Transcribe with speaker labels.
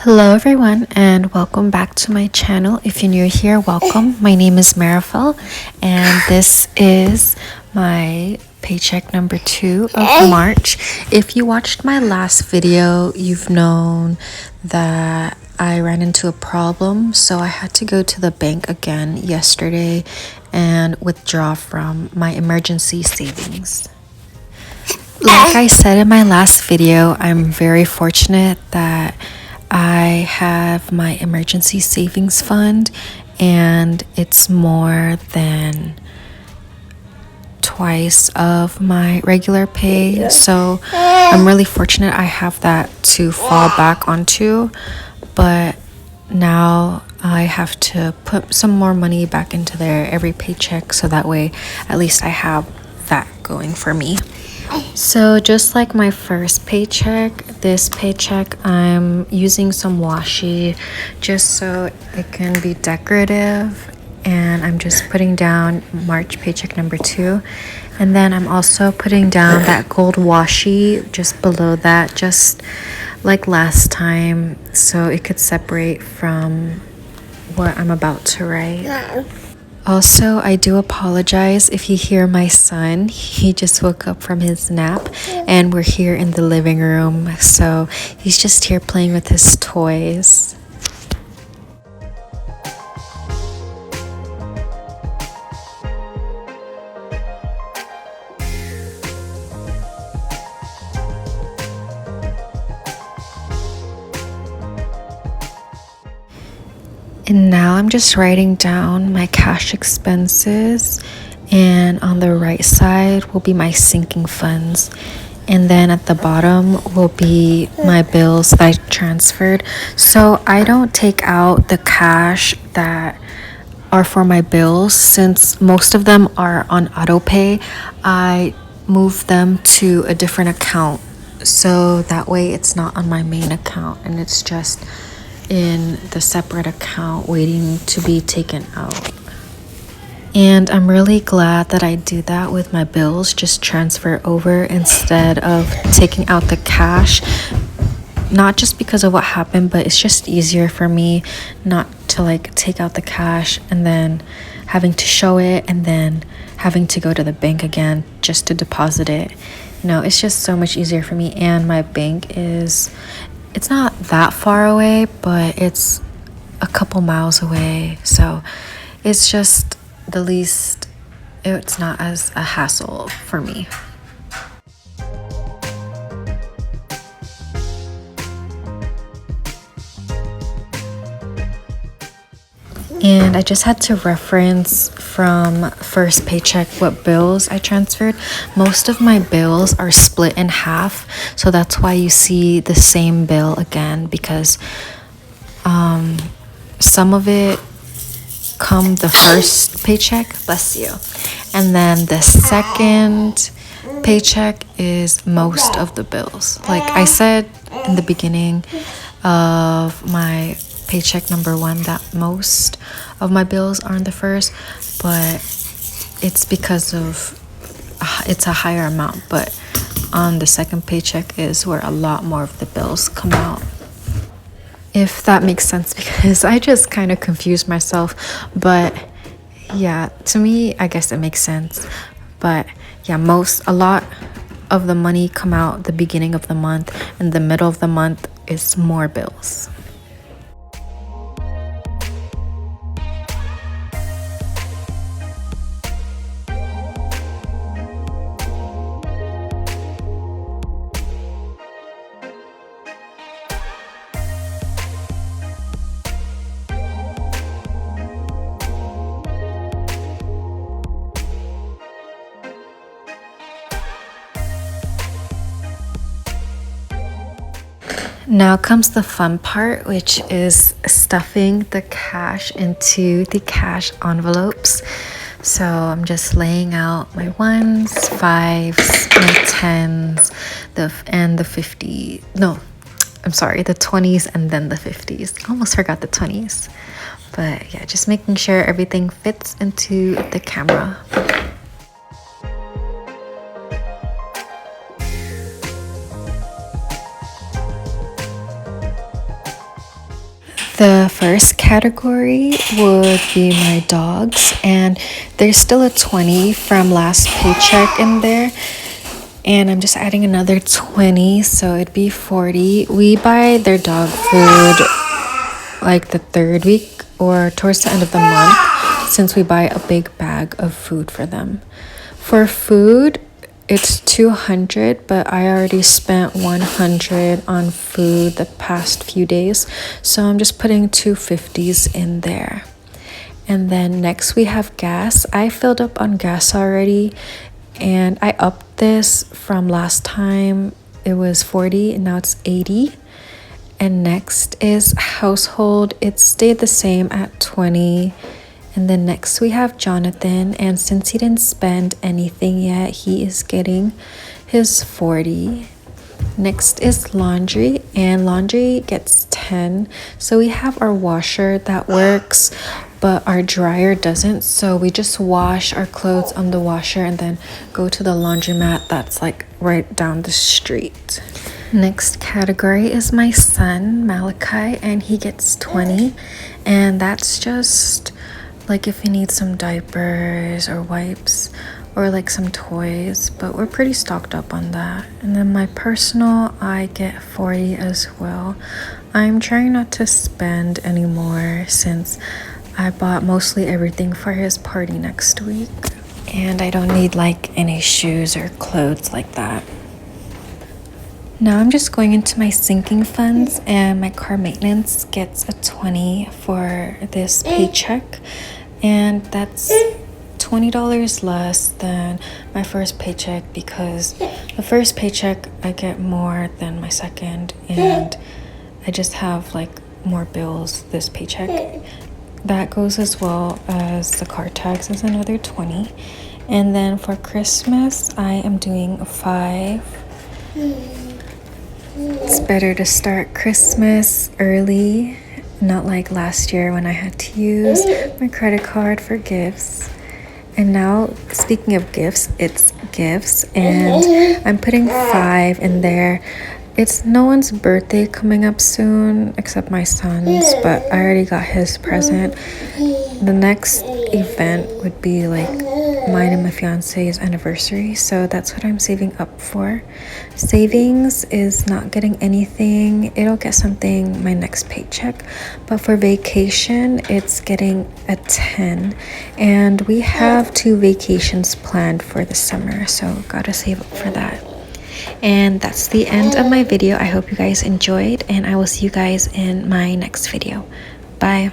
Speaker 1: Hello everyone and welcome back to my channel. If you're new here, welcome. My name is Marifel and this is my paycheck number 2 of March. If you watched my last video, you've known that I ran into a problem, so I had to go to the bank again yesterday and withdraw from my emergency savings. Like I said in my last video, I'm very fortunate that I have my emergency savings fund and it's more than twice of my regular pay. So I'm really fortunate I have that to fall back onto, but now I have to put some more money back into there every paycheck so that way at least I have that going for me. So just like my first paycheck, this paycheck I'm using some washi just so it can be decorative, and I'm just putting down March paycheck number 2, and then I'm also putting down that gold washi just below that, just like last time, so it could separate from what I'm about to write. Also, I do apologize if you hear my son. He just woke up from his nap and we're here in the living room. So he's just here playing with his toys. And now I'm just writing down my cash expenses, and on the right side will be my sinking funds, and then at the bottom will be my bills that I transferred. So I don't take out the cash that are for my bills since most of them are on auto pay. I move them to a different account so that way it's not on my main account and it's just in the separate account waiting to be taken out. And I'm really glad that I do that with my bills, just transfer over instead of taking out the cash. Not just because of what happened, but it's just easier for me not to like take out the cash and then having to show it and then having to go to the bank again just to deposit it. You know, it's just so much easier for me, and my bank it's not that far away, but it's a couple miles away. So it's just the least, it's not as a hassle for me. And I just had to reference from first paycheck what bills I transferred. Most of my bills are split in half, so that's why you see the same bill again, because some of it come the first paycheck, bless you, and then the second paycheck is most of the bills. Like I said in the beginning of my paycheck number 1 that most of my bills are in the first, but it's because of it's a higher amount, but on the second paycheck is where a lot more of the bills come out, if that makes sense, because I just kind of confused myself. But yeah, to me I guess it makes sense. But yeah, a lot of the money come out the beginning of the month, and the middle of the month is more bills. Now comes the fun part, which is stuffing the cash into the cash envelopes. So I'm just laying out my 1s, 5s, my 10s, and the 50. No, I'm sorry, the 20s and then the 50s. Almost forgot the 20s. But yeah, just making sure everything fits into the camera. The first category would be my dogs, and there's still a 20 from last paycheck in there, and I'm just adding another 20, so it'd be 40. We buy their dog food like the third week or towards the end of the month, since we buy a big bag of food for them. For food, it's 200, but I already spent 100 on food the past few days, so I'm just putting 250s in there. And then next we have gas. I filled up on gas already, and I upped this from last time. It was 40 and now it's 80. And next is household. It stayed the same at 20. And then next we have Jonathan, and since he didn't spend anything yet, he is getting his 40. Next is laundry, and laundry gets 10. So we have our washer that works, but our dryer doesn't, so we just wash our clothes on the washer and then go to the laundromat that's like right down the street. Next category is my son Malachi, and he gets 20, and that's just like if he needs some diapers or wipes or like some toys, but we're pretty stocked up on that. And then my personal, I get 40 as well. I'm trying not to spend anymore since I bought mostly everything for his party next week, and I don't need like any shoes or clothes like that. Now I'm just going into my sinking funds, and my car maintenance gets a 20 for this paycheck, and that's $20 less than my first paycheck, because the first paycheck I get more than my second, and I just have like more bills this paycheck. That goes as well as the car tax is another 20. And then for Christmas I am doing 5. It's better to start Christmas early, not like last year when I had to use my credit card for gifts. And now, speaking of gifts, it's gifts, and I'm putting 5 in there. It's no one's birthday coming up soon except my son's, but I already got his present. The next event would be like mine and my fiance's anniversary, so that's what I'm saving up for. Savings is not getting anything. It'll get something my next paycheck, but for vacation it's getting a 10, and we have 2 vacations planned for the summer, so gotta save up for that. And that's the end of my video. I hope you guys enjoyed, and I will see you guys in my next video. Bye.